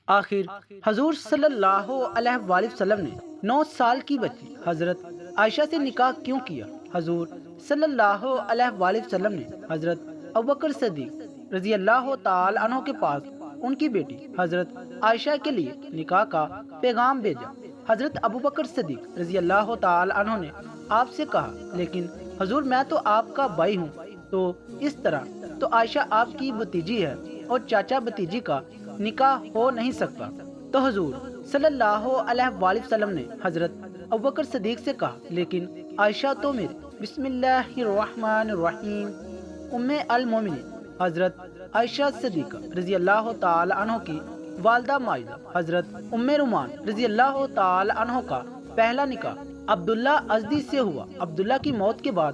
آخر حضور صلی اللہ علیہ وآلہ وسلم نے 9 سال کی بچی حضرت عائشہ سے نکاح کیوں کیا؟ حضور صلی اللہ علیہ وآلہ وسلم نے حضرت ابوبکر صدیق رضی اللہ تعالی عنہ کے پاس ان کی بیٹی حضرت عائشہ کے لیے نکاح کا پیغام بھیجا۔ حضرت ابوبکر صدیق رضی اللہ تعالی عنہ نے آپ سے کہا، لیکن حضور میں تو آپ کا بھائی ہوں، تو اس طرح تو عائشہ آپ کی بھتیجی ہے اور چاچا بھتیجی کا نکاح ہو نہیں سکتا۔ تو حضور صلی اللہ علیہ وآلہ وسلم نے حضرت ابوبکر صدیق سے کہا، لیکن عائشہ تو میری بسم اللہ الرحمن الرحیم ام المومنین حضرت عائشہ صدیقہ رضی اللہ تعالی عنہ کی والدہ ماجدہ حضرت ام رومان رضی اللہ تعالی عنہ کا پہلا نکاح عبداللہ ازدی سے ہوا۔ عبداللہ کی موت کے بعد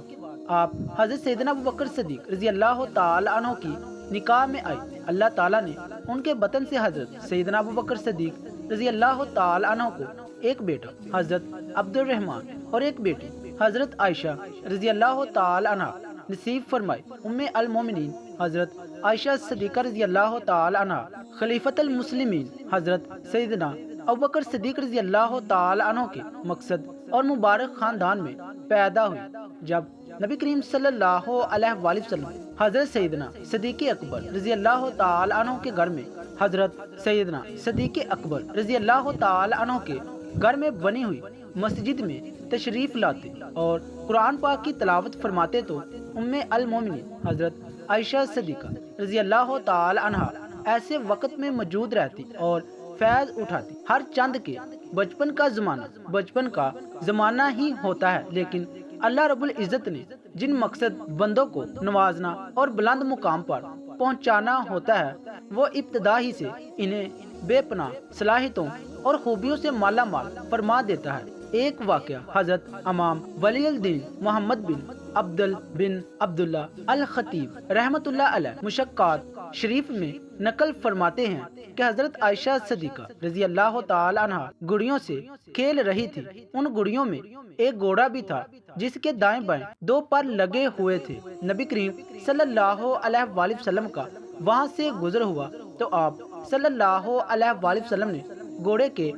آپ حضرت سیدنا ابوبکر صدیق رضی اللہ تعالی عنہ کی نکاح میں آئی۔ اللہ تعالیٰ نے ان کے بطن سے حضرت سیدنا ابوبکر صدیق رضی اللہ تعالی عنہ کو ایک بیٹا حضرت عبد الرحمن اور ایک بیٹی حضرت عائشہ رضی اللہ تعالی عنہ نصیب فرمائی۔ ام المومنین حضرت عائشہ صدیقہ رضی اللہ تعالی عنہ خلیفۃ المسلمین حضرت سیدنا ابوبکر صدیق رضی اللہ تعالی عنہ کے مقصد اور مبارک خاندان میں پیدا ہوئی۔ جب نبی کریم صلی اللہ علیہ وآلہ وسلم حضرت سیدنا صدیق اکبر رضی اللہ تعالی عنہ کے گھر میں حضرت سیدنا صدیق اکبر رضی اللہ تعالی عنہ کے گھر میں بنی ہوئی مسجد میں تشریف لاتے اور قرآن پاک کی تلاوت فرماتے تو ام المومنین حضرت عائشہ صدیقہ رضی اللہ تعالی عنہ ایسے وقت میں موجود رہتی اور فیض اٹھاتی۔ ہر چند کے بچپن کا زمانہ ہی ہوتا ہے، لیکن اللہ رب العزت نے جن مقصد بندوں کو نوازنا اور بلند مقام پر پہنچانا ہوتا ہے، وہ ابتدا ہی سے انہیں بے پناہ صلاحیتوں اور خوبیوں سے مالا مال فرما دیتا ہے۔ ایک واقعہ حضرت امام ولی الدین محمد بن عبدل بن عبداللہ الخطیب رحمت اللہ علیہ مشکات شریف میں نقل فرماتے ہیں کہ حضرت عائشہ صدیقہ رضی اللہ تعالی عنہ گڑیوں سے کھیل رہی تھی۔ ان گڑیوں میں ایک گھوڑا بھی تھا جس کے دائیں بائیں 2 پر لگے ہوئے تھے۔ نبی کریم صلی اللہ علیہ وآلہ وسلم کا وہاں سے گزر ہوا تو آپ صلی اللہ علیہ وآلہ وسلم نے گھوڑے کے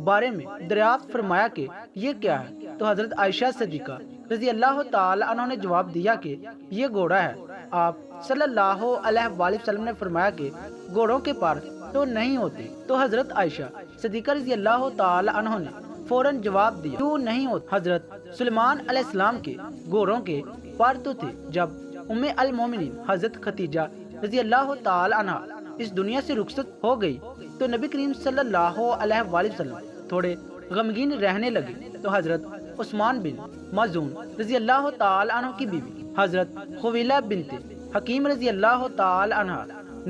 بارے میں دریافت فرمایا کہ یہ کیا ہے؟ تو حضرت عائشہ صدیقہ رضی اللہ تعالی عنہ نے جواب دیا کہ یہ گھوڑا ہے۔ آپ صلی اللہ علیہ وآلہ وسلم نے فرمایا کہ گھوڑوں کے پر تو نہیں ہوتے۔ تو حضرت عائشہ صدیقہ رضی اللہ تعالی عنہ نے فوراً جواب دیا، کیوں نہیں ہوتے؟ حضرت سلیمان علیہ السلام کے گھوڑوں کے پر تو تھے۔ جب ام المومنین حضرت خدیجہ رضی اللہ تعالی عنہ اس دنیا سے رخصت ہو گئی تو نبی کریم صلی اللہ علیہ وآلہ وسلم تھوڑے غمگین رہنے لگے۔ تو حضرت عثمان بن مظعون رضی اللہ تعالی عنہ کی بیوی حضرت خویلہ بنت حکیم رضی اللہ تعالی عنہ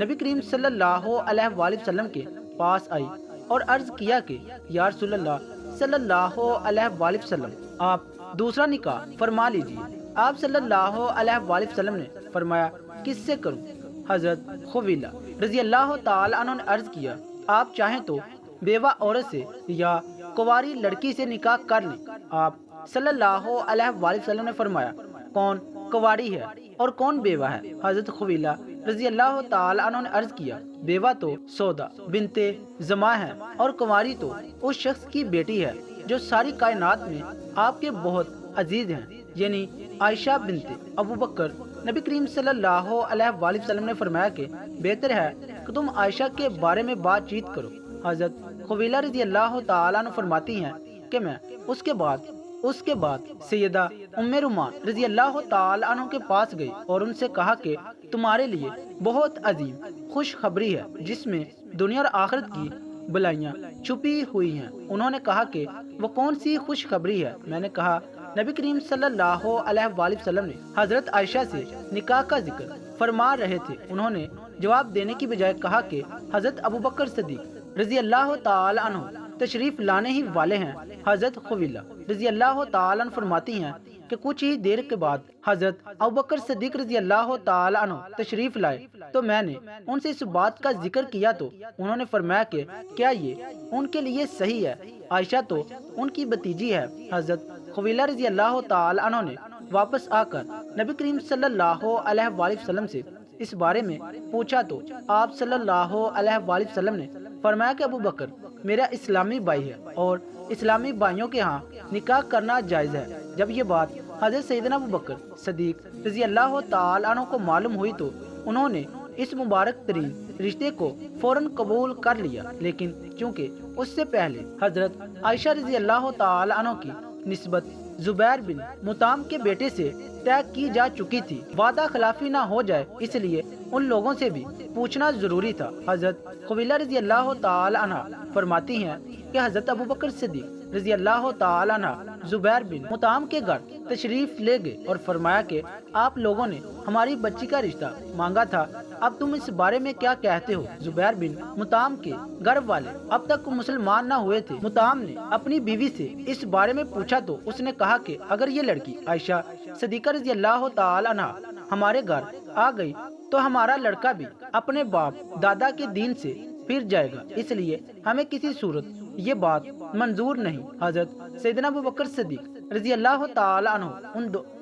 نبی کریم صلی اللہ علیہ وآلہ وسلم کے پاس آئی اور عرض کیا کہ یا رسول اللہ صلی اللہ علیہ وآلہ وسلم، آپ دوسرا نکاح فرما لیجیے۔ آپ صلی اللہ علیہ وآلہ وسلم نے فرمایا، کس سے کروں؟ حضرت خویلہ رضی اللہ تعالی عنہ نے عرض کیا، آپ چاہیں تو بیوہ عورت سے یا کنواری لڑکی سے نکاح کر لیں۔ آپ صلی اللہ علیہ وآلہ وسلم نے فرمایا، کون کنواری ہے اور کون بیوہ ہے؟ حضرت خویلہ رضی اللہ تعالی عنہ نے عرض کیا، بیوہ تو سودا بنت زماں ہے اور کنواری تو اس شخص کی بیٹی ہے جو ساری کائنات میں آپ کے بہت عزیز ہیں، یعنی عائشہ بنت ابوبکر۔ نبی کریم صلی اللہ علیہ وآلہ وسلم نے فرمایا کہ بہتر ہے کہ تم عائشہ کے بارے میں بات چیت کرو۔ حضرت خویلہ رضی اللہ تعالیٰ عنہ فرماتی ہیں کہ میں اس کے بعد سیدہ ام رومان رضی اللہ تعالیٰ عنہ کے پاس گئی اور ان سے کہا کہ تمہارے لیے بہت عظیم خوشخبری ہے جس میں دنیا اور آخرت کی بلائیاں چھپی ہوئی ہیں۔ انہوں نے کہا کہ وہ کون سی خوشخبری ہے؟ میں نے کہا نبی کریم صلی اللہ علیہ وآلہ وسلم نے حضرت عائشہ سے نکاح کا ذکر فرما رہے تھے۔ انہوں نے جواب دینے کی بجائے کہا کہ حضرت ابوبکر صدیق رضی اللہ تعالی عنہ تشریف لانے ہی والے ہیں۔ حضرت خویلہ رضی اللہ تعالی عنہ فرماتی ہیں کہ کچھ ہی دیر کے بعد حضرت ابوبکر صدیق رضی اللہ تعالی عنہ تشریف لائے تو میں نے ان سے اس بات کا ذکر کیا تو انہوں نے فرمایا کہ کیا یہ ان کے لیے صحیح ہے؟ عائشہ تو ان کی بھتیجی ہے۔ حضرت خویلہ رضی اللہ تعالی عنہ نے واپس آ کر نبی کریم صلی اللہ علیہ وآلہ وسلم سے اس بارے میں پوچھا تو آپ صلی اللہ علیہ وآلہ وسلم نے فرمایا کہ ابو بکر میرا اسلامی بھائی ہے اور اسلامی بھائیوں کے ہاں نکاح کرنا جائز ہے۔ جب یہ بات حضرت سیدنا ابو بکر صدیق رضی اللہ تعالی عنہ کو معلوم ہوئی تو انہوں نے اس مبارک ترین رشتے کو فوراً قبول کر لیا، لیکن چونکہ اس سے پہلے حضرت عائشہ رضی اللہ تعالی عنہ کی نسبت زبیر بن مطعم کے بیٹے سے طے کی جا چکی تھی، وعدہ خلافی نہ ہو جائے اس لیے ان لوگوں سے بھی پوچھنا ضروری تھا۔ حضرت خویلہ رضی اللہ تعالی عنہ فرماتی ہیں کہ حضرت ابو بکر صدیق رضی اللہ تعالی عنہ زبیر بن مطعم کے گھر تشریف لے گئے اور فرمایا کہ آپ لوگوں نے ہماری بچی کا رشتہ مانگا تھا، اب تم اس بارے میں کیا کہتے ہو؟ زبیر بن مطعم کے گھر والے اب تک مسلمان نہ ہوئے تھے۔ مطعم نے اپنی بیوی سے اس بارے میں پوچھا تو اس نے کہا کہ اگر یہ لڑکی عائشہ صدیقہ رضی اللہ تعالی عنہ ہمارے گھر آ گئی تو ہمارا لڑکا بھی اپنے باپ دادا کے دین سے پھر جائے گا، اس لیے ہمیں کسی صورت یہ بات منظور نہیں۔ حضرت سیدنا ابو بکر صدیق رضی اللہ تعالی عنہ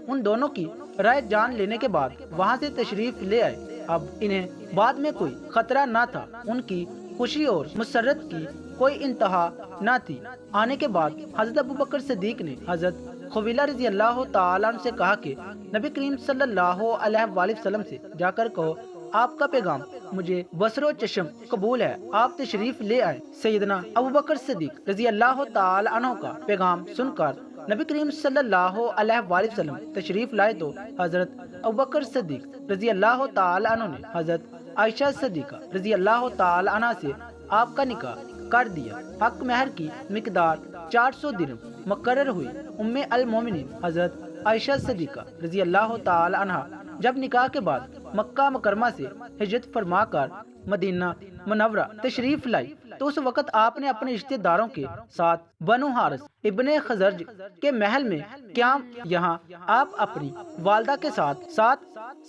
ان دونوں کی رائے جان لینے کے بعد وہاں سے تشریف لے آئے۔ اب انہیں بعد میں کوئی خطرہ نہ تھا، ان کی خوشی اور مسرت کی کوئی انتہا نہ تھی۔ آنے کے بعد حضرت ابو بکر صدیق نے حضرت خویلہ رضی اللہ تعالیٰ عنہ سے کہا کہ نبی کریم صلی اللہ علیہ وآلہ وسلم سے جا کر کہو آپ کا پیغام مجھے بصر و چشم قبول ہے، آپ تشریف لے آئے۔ سیدنا ابو بکر صدیق رضی اللہ تعالی عنہ کا پیغام سن کر نبی کریم صلی اللہ علیہ وآلہ وسلم تشریف لائے تو حضرت ابو بکر صدیق رضی اللہ تعالی عنہ نے حضرت عائشہ صدیقہ رضی اللہ تعالی عنہ سے آپ کا نکاح کر دیا۔ حق مہر کی مقدار 400 درہم مقرر ہوئی۔ ام المومنین حضرت عائشہ صدیقہ رضی اللہ تعالی عنہ جب نکاح کے بعد مکہ مکرمہ سے ہجرت فرما کر مدینہ منورہ تشریف لائی تو اس وقت آپ نے اپنے رشتہ داروں کے ساتھ بنو حارث ابن خزرج کے محل میں قیام۔ یہاں آپ اپنی والدہ کے ساتھ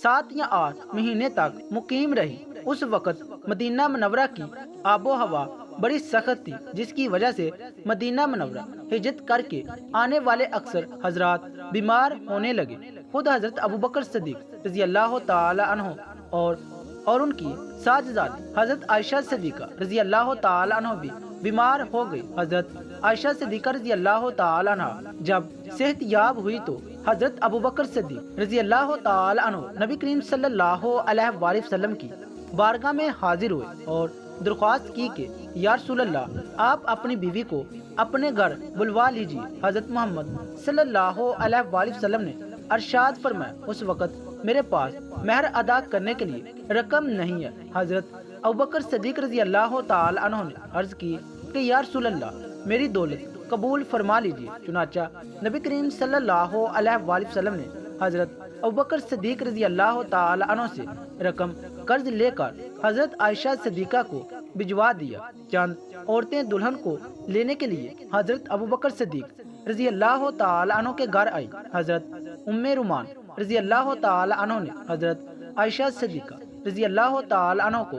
7 یا 8 مہینے تک مقیم رہی۔ اس وقت مدینہ منورہ کی آب و ہوا بڑی سخت تھی، جس کی وجہ سے مدینہ منورہ ہجرت کر کے آنے والے اکثر حضرات بیمار ہونے لگے۔ خود حضرت ابو بکر صدیق رضی اللہ تعالی عنہ اور ان کی ساجزادی حضرت عائشہ صدیقہ رضی اللہ تعالی عنہ بھی بیمار ہو گئی۔ حضرت عائشہ صدیقہ رضی اللہ تعالی عنہ جب صحت یاب ہوئی تو حضرت ابو بکر صدیق رضی اللہ تعالی عنہ نبی کریم صلی اللہ علیہ وآلہ وسلم کی بارگاہ میں حاضر ہوئے اور درخواست کی کہ یا رسول اللہ آپ اپنی بیوی کو اپنے گھر بلوا لیجیے۔ حضرت محمد صلی اللہ علیہ وآلہ وسلم نے ارشاد فرمایا اس وقت میرے پاس مہر ادا کرنے کے لیے رقم نہیں ہے۔ حضرت ابوبکر صدیق رضی اللہ تعالی عنہ نے عرض کی کہ یا رسول اللہ میری دولت قبول فرما لیجیے۔ چنانچہ نبی کریم صلی اللہ علیہ وآلہ وسلم نے حضرت ابوبکر صدیق رضی اللہ تعالی عنہ سے رقم قرض لے کر حضرت عائشہ صدیقہ کو بھجوا دیا۔ چند عورتیں دلہن کو لینے کے لیے حضرت ابوبکر صدیق رضی اللہ تعالی عنہ کے گھر آئی۔ حضرت ام رومان رضی اللہ تعالی عنہ نے حضرت عائشہ صدیقہ رضی اللہ تعالی عنہ کو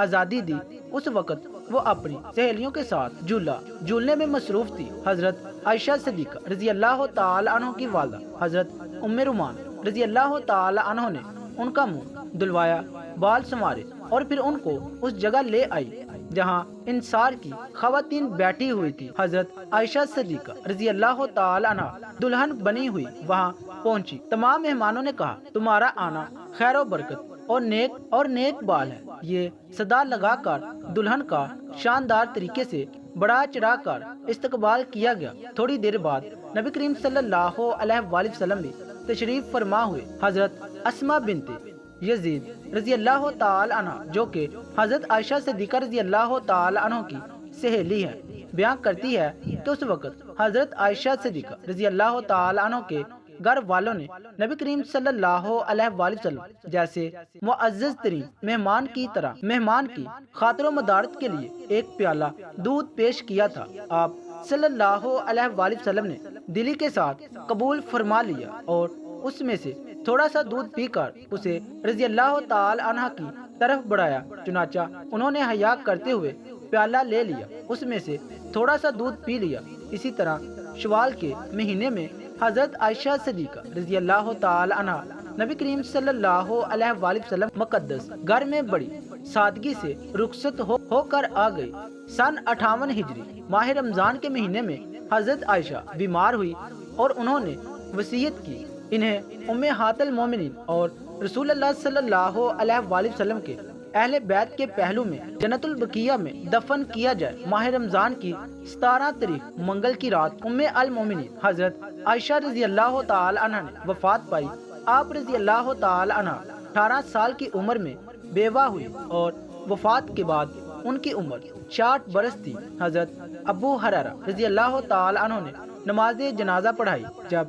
آزادی دی۔ اس وقت وہ اپنی سہیلیوں کے ساتھ جھولنے میں مصروف تھی۔ حضرت عائشہ صدیقہ رضی اللہ تعالی عنہ کی والدہ حضرت ام رومان رضی اللہ تعالی عنہ نے ان کا منہ دلوایا، بال سنوارے اور پھر ان کو اس جگہ لے آئی جہاں انصار کی خواتین بیٹھی ہوئی تھی۔ حضرت عائشہ صدیقہ رضی اللہ تعالی عنہ دلہن بنی ہوئی وہاں پہنچی۔ تمام مہمانوں نے کہا تمہارا آنا خیر و برکت اور نیک بال ہے۔ یہ صدا لگا کر دلہن کا شاندار طریقے سے بڑا چڑھا کر استقبال کیا گیا۔ تھوڑی دیر بعد نبی کریم صلی اللہ علیہ وآلہ وسلم بھی تشریف فرما ہوئے۔ حضرت اسماء بنت یزید رضی اللہ تعالی عنہ جو کہ حضرت عائشہ صدیقہ رضی اللہ تعالی عنہ کی سہیلی ہے بیان کرتی ہے کہ اس وقت حضرت عائشہ صدیقہ رضی اللہ تعالی عنہ کے گھر والوں نے نبی کریم صلی اللہ علیہ وآلہ وسلم جیسے معزز ترین مہمان کی طرح مہمان کی خاطر و مدارت کے لیے ایک پیالہ دودھ پیش کیا تھا۔ آپ صلی اللہ علیہ وآلہ وسلم نے دلی کے ساتھ قبول فرما لیا اور اس میں سے تھوڑا سا دودھ پی کر اسے رضی اللہ تعالی عنہ کی طرف بڑھایا۔ چنانچہ انہوں نے حیا کرتے ہوئے پیالہ لے لیا، اس میں سے تھوڑا سا دودھ پی لیا۔ اسی طرح شوال کے مہینے میں حضرت عائشہ صدیقہ رضی اللہ تعالی عنہ نبی کریم صلی اللہ علیہ وآلہ وسلم مقدس گھر میں بڑی سادگی سے رخصت ہو کر آ گئے۔ سن 58 ہجری ماہ رمضان کے مہینے میں حضرت عائشہ بیمار ہوئی اور انہوں نے وصیت کی انہیں امہات المومنین اور رسول اللہ صلی اللہ علیہ وآلہ وسلم کے اہل بیت کے پہلو میں جنت البقیہ میں دفن کیا جائے۔ ماہ رمضان کی 17 تاریخ منگل کی رات ام المومنین حضرت عائشہ رضی اللہ تعالی عنہ نے وفات پائی۔ آپ رضی اللہ تعالی عنہ 18 سال کی عمر میں بیوہ ہوئی اور وفات کے بعد ان کی عمر 60 برس تھی۔ حضرت ابو ہریرہ رضی اللہ تعالی عنہ نے نماز جنازہ پڑھائی۔ جب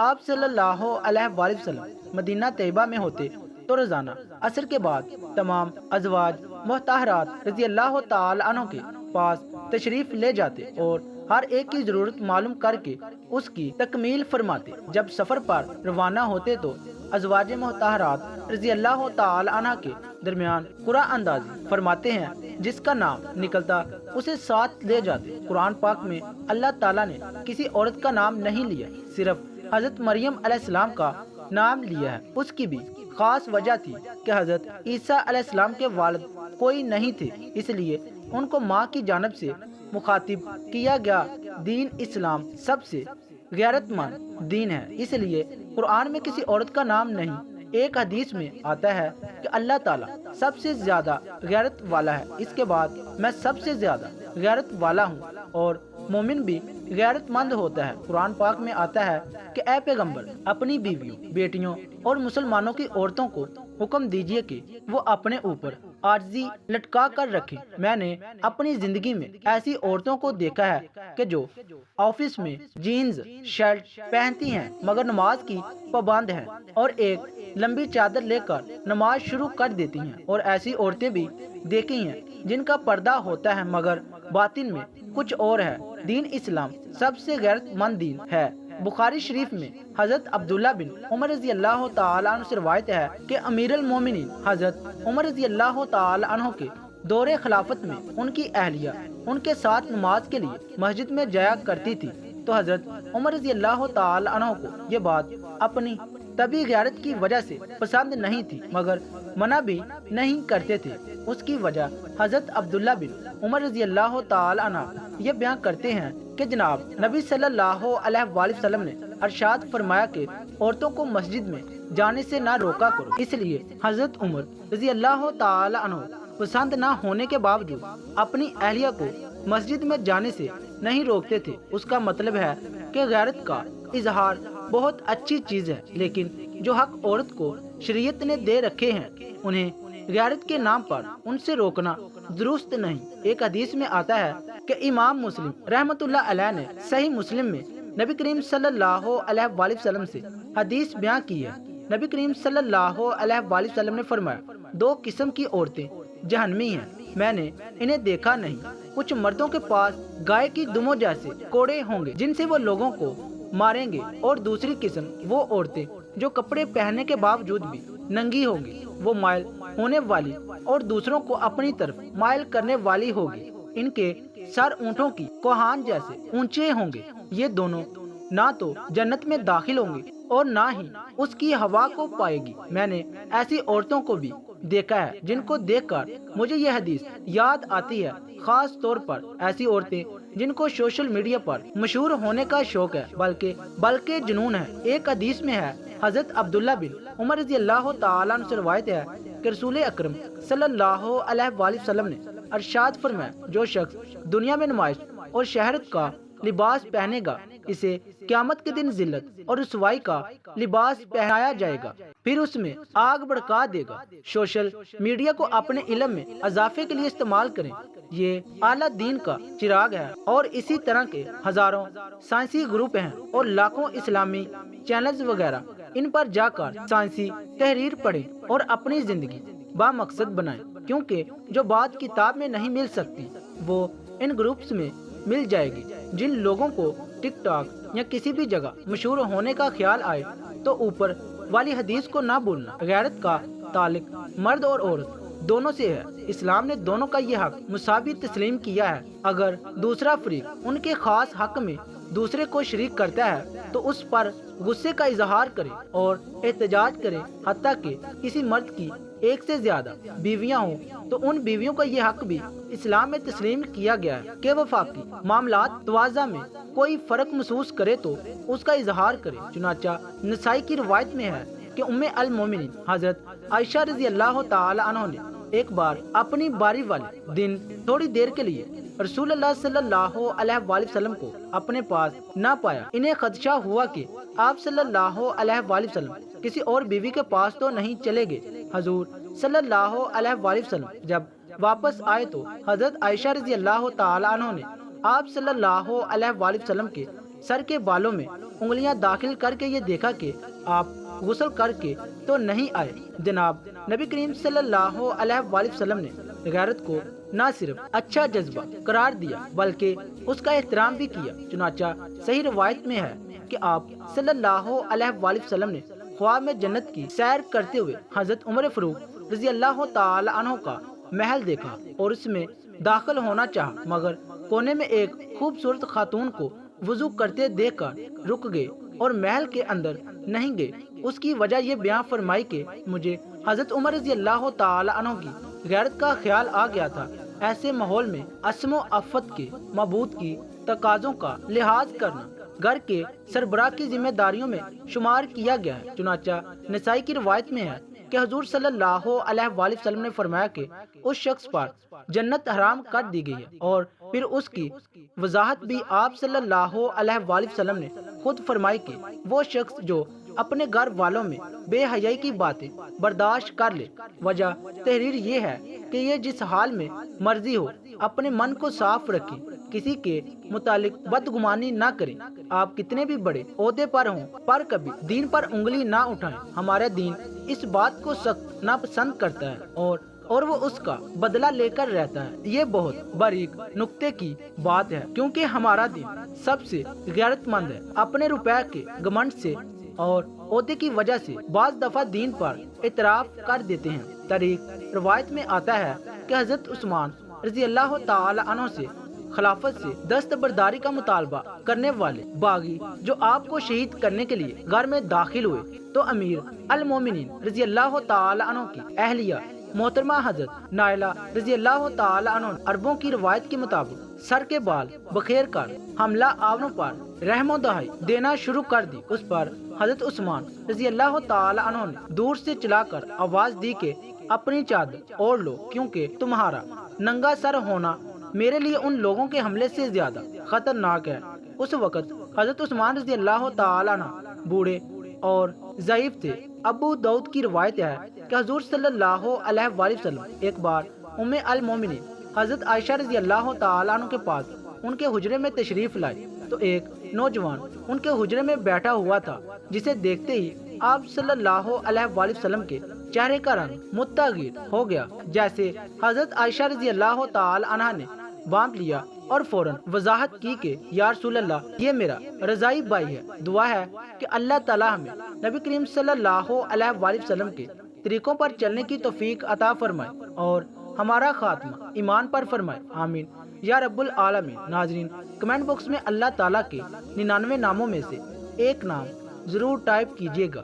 آپ صلی اللہ علیہ وآلہ وسلم مدینہ طیبہ میں ہوتے تو روزانہ عصر کے بعد تمام ازواج مطہرات رضی اللہ تعالی عنہ کے پاس تشریف لے جاتے اور ہر ایک کی ضرورت معلوم کر کے اس کی تکمیل فرماتے۔ جب سفر پر روانہ ہوتے تو ازواج مطہرات رضی اللہ تعالی عنہ کے درمیان قرآن اندازی فرماتے ہیں، جس کا نام نکلتا اسے ساتھ لے جاتے۔ قرآن پاک میں اللہ تعالیٰ نے کسی عورت کا نام نہیں لیا، صرف حضرت مریم علیہ السلام کا نام لیا ہے۔ اس کی بھی خاص وجہ تھی کہ حضرت عیسیٰ علیہ السلام کے والد کوئی نہیں تھے، اس لیے ان کو ماں کی جانب سے مخاطب کیا گیا۔ دین اسلام سب سے غیرت مند دین ہے، اس لیے قرآن میں کسی عورت کا نام نہیں۔ ایک حدیث میں آتا ہے کہ اللہ تعالیٰ سب سے زیادہ غیرت والا ہے، اس کے بعد میں سب سے زیادہ غیرت والا ہوں، اور مومن بھی غیرت مند ہوتا ہے۔ قرآن پاک میں آتا ہے کہ اے پیغمبر، اپنی بیویوں، بیٹیوں اور مسلمانوں کی عورتوں کو حکم دیجیے کہ وہ اپنے اوپر عاجزی لٹکا کر رکھیں۔ میں نے اپنی زندگی میں ایسی عورتوں کو دیکھا ہے کہ جو آفس میں جینز شرٹ پہنتی ہیں مگر نماز کی پابند ہیں اور ایک لمبی چادر لے کر نماز شروع کر دیتی ہیں، اور ایسی عورتیں بھی دیکھی ہیں جن کا پردہ ہوتا ہے مگر باطن میں کچھ اور ہے۔ دین اسلام سب سے غیرت مند دین ہے۔ بخاری شریف میں حضرت عبداللہ بن عمر رضی اللہ تعالی عنہ سے روایت ہے کہ امیر المومنین حضرت عمر رضی اللہ تعالی عنہ کے دور خلافت میں ان کی اہلیہ ان کے ساتھ نماز کے لیے مسجد میں جایا کرتی تھی، تو حضرت عمر رضی اللہ تعالی عنہ کو یہ بات اپنی طبی غیرت کی وجہ سے پسند نہیں تھی مگر منع بھی نہیں کرتے تھے۔ اس کی وجہ حضرت عبداللہ بن عمر رضی اللہ تعالی عنہ یہ بیان کرتے ہیں کہ جناب نبی صلی اللہ علیہ وآلہ وسلم نے ارشاد فرمایا کہ عورتوں کو مسجد میں جانے سے نہ روکا کرو۔ اس لیے حضرت عمر رضی اللہ تعالی عنہ پسند نہ ہونے کے باوجود اپنی اہلیہ کو مسجد میں جانے سے نہیں روکتے تھے۔ اس کا مطلب ہے کہ غیرت کا اظہار بہت اچھی چیز ہے، لیکن جو حق عورت کو شریعت نے دے رکھے ہیں انہیں غیرت کے نام پر ان سے روکنا درست نہیں۔ ایک حدیث میں آتا ہے کہ امام مسلم رحمۃ اللہ علیہ نے صحیح مسلم میں نبی کریم صلی اللہ علیہ وآلہ وسلم سے حدیث بیان کی ہے۔ نبی کریم صلی اللہ علیہ وآلہ وسلم نے فرمایا، 2 قسم کی عورتیں جہنمی ہیں، میں نے انہیں دیکھا نہیں۔ کچھ مردوں کے پاس گائے کی دموں جیسے کوڑے ہوں گے جن سے وہ لوگوں کو ماریں گے، اور دوسری قسم وہ عورتیں جو کپڑے پہننے کے باوجود بھی ننگی ہوں گی، وہ مائل ہونے والی اور دوسروں کو اپنی طرف مائل کرنے والی ہوگی۔ ان کے سر اونٹوں کی کوہان جیسے اونچے ہوں گے۔ یہ دونوں نہ تو جنت میں داخل ہوں گے اور نہ ہی اس کی ہوا کو پائے گی۔ میں نے ایسی عورتوں کو بھی دیکھا ہے جن کو دیکھ کر مجھے یہ حدیث یاد آتی ہے، خاص طور پر ایسی عورتیں جن کو سوشل میڈیا پر مشہور ہونے کا شوق ہے، بلکہ جنون ہے۔ ایک حدیث میں ہے، حضرت عبداللہ بن عمر رضی اللہ تعالیٰ عنہ سے روایت ہے کہ رسول اکرم صلی اللہ علیہ وآلہ وسلم نے ارشاد فرمایا، جو شخص دنیا میں نمائش اور شہرت کا لباس پہنے گا اسے قیامت کے دن ذلت اور رسوائی کا لباس پہنایا جائے گا، پھر اس میں آگ بھڑکا دے گا۔ سوشل میڈیا کو اپنے علم میں اضافے کے لیے استعمال کریں، یہ اعلیٰ دین کا چراغ ہے، اور اسی طرح کے ہزاروں سائنسی گروپ ہیں اور لاکھوں اسلامی چینلز وغیرہ، ان پر جا کر سائنسی تحریر پڑھیں اور اپنی زندگی با مقصد بنائیں، کیونکہ جو بات کتاب میں نہیں مل سکتی وہ ان گروپس میں مل جائے گی۔ جن لوگوں کو ٹک ٹاک یا کسی بھی جگہ مشہور ہونے کا خیال آئے تو اوپر والی حدیث کو نہ بھولنا۔ غیرت کا تعلق مرد اور عورت دونوں سے ہے۔ اسلام نے دونوں کا یہ حق مساوی تسلیم کیا ہے۔ اگر دوسرا فریق ان کے خاص حق میں دوسرے کو شریک کرتا ہے تو اس پر غصے کا اظہار کرے اور احتجاج کرے، حتیٰ کہ کسی مرد کی ایک سے زیادہ بیویاں ہوں تو ان بیویوں کا یہ حق بھی اسلام میں تسلیم کیا گیا ہے کہ وفاقی معاملات توازہ میں کوئی فرق محسوس کرے تو اس کا اظہار کرے۔ چنانچہ نسائی کی روایت میں ہے کہ ام المومنین حضرت عائشہ رضی اللہ تعالی عنہ نے ایک بار اپنی باری والے دن تھوڑی دیر کے لیے رسول اللہ صلی اللہ علیہ وآلہ وسلم کو اپنے پاس نہ پایا۔ انہیں خدشہ ہوا کہ آپ صلی اللہ علیہ وآلہ وسلم کسی اور بیوی کے پاس تو نہیں چلے گئے۔ حضور صلی اللہ علیہ وآلہ وسلم جب واپس آئے تو حضرت عائشہ رضی اللہ تعالی عنہ نے آپ صلی اللہ علیہ وآلہ وسلم کے سر کے بالوں میں انگلیاں داخل کر کے یہ دیکھا کہ آپ غسل کر کے تو نہیں آئے۔ جناب نبی کریم صلی اللہ علیہ وآلہ وسلم نے غیرت کو نہ صرف اچھا جذبہ قرار دیا بلکہ اس کا احترام بھی کیا۔ چنانچہ صحیح روایت میں ہے کہ آپ صلی اللہ علیہ وآلہ وسلم نے خواب میں جنت کی سیر کرتے ہوئے حضرت عمر فاروق رضی اللہ تعالی عنہ کا محل دیکھا اور اس میں داخل ہونا چاہا، مگر کونے میں ایک خوبصورت خاتون کو وضو کرتے دیکھ کر رک گئے اور محل کے اندر نہیں گئے۔ اس کی وجہ یہ بیان فرمائی کہ مجھے حضرت عمر رضی اللہ تعالی عنہ کی غیرت کا خیال آ گیا تھا۔ ایسے ماحول میں اسم و عفت کے معبود کی تقاضوں کا لحاظ کرنا گھر کے سربراہ کی ذمہ داریوں میں شمار کیا گیا ہے۔ چنانچہ نسائی کی روایت میں ہے کہ حضور صلی اللہ علیہ وآلہ وسلم نے فرمایا کہ اس شخص پر جنت حرام کر دی گئی ہے، اور پھر اس کی وضاحت بھی آپ صلی اللہ علیہ وآلہ وسلم نے خود فرمائی کہ وہ شخص جو اپنے گھر والوں میں بے حیائی کی باتیں برداشت کر لے۔ وجہ تحریر یہ ہے کہ یہ جس حال میں مرضی ہو اپنے من کو صاف رکھیں، کسی کے متعلق بدگمانی نہ کریں۔ آپ کتنے بھی بڑے عہدے پر ہوں پر کبھی دین پر انگلی نہ اٹھائیں۔ ہمارا دین اس بات کو سخت ناپسند کرتا ہے اور وہ اس کا بدلہ لے کر رہتا ہے۔ یہ بہت باریک نقطے کی بات ہے کیونکہ ہمارا دین سب سے غیرت مند ہے۔ اپنے روپے کے گھمنڈ سے اور عہدے کی وجہ سے بعض دفعہ دین پر اعتراف کر دیتے ہیں۔ تاریخ روایت میں آتا ہے کہ حضرت عثمان رضی اللہ تعالی عنہ سے خلافت سے دستبرداری کا مطالبہ کرنے والے باغی جو آپ کو شہید کرنے کے لیے گھر میں داخل ہوئے تو امیر المومنین رضی اللہ تعالی عنہ کی اہلیہ محترمہ حضرت نائلہ رضی اللہ تعالی عنہ عربوں کی روایت کے مطابق سر کے بال بخیر کر حملہ آوروں پر رحم و دہائی دینا شروع کر دی۔ اس پر حضرت عثمان رضی اللہ تعالی عنہ نے دور سے چلا کر آواز دی کہ اپنی چادر اوڑھ لو، کیونکہ تمہارا ننگا سر ہونا میرے لیے ان لوگوں کے حملے سے زیادہ خطرناک ہے۔ اس وقت حضرت عثمان رضی اللہ تعالی عنہ بوڑھے اور ضعیف تھے۔ ابو داؤد کی روایت ہے کہ حضور صلی اللہ علیہ وآلہ وسلم ایک بار ام المومنین حضرت عائشہ رضی اللہ تعالی عنہ کے پاس ان کے حجرے میں تشریف لائے تو ایک نوجوان ان کے حجرے میں بیٹھا ہوا تھا، جسے دیکھتے ہی آپ صلی اللہ علیہ وآلہ وسلم کے چہرے کا رنگ متغیر ہو گیا، جیسے حضرت عائشہ رضی اللہ تعالی عنہ نے بانپ لیا اور فوراً وضاحت کی کہ یا رسول اللہ، یہ میرا رضائی بھائی ہے۔ دعا ہے کہ اللہ تعالیٰ ہمیں نبی کریم صلی اللہ علیہ وآلہ وسلم کے طریقوں پر چلنے کی توفیق عطا فرمائے اور ہمارا خاتمہ ایمان پر فرمائے، آمین یا رب العالمین۔ ناظرین، کمنٹ باکس میں اللہ تعالیٰ کے 99 ناموں میں سے ایک نام ضرور ٹائپ کیجیے گا۔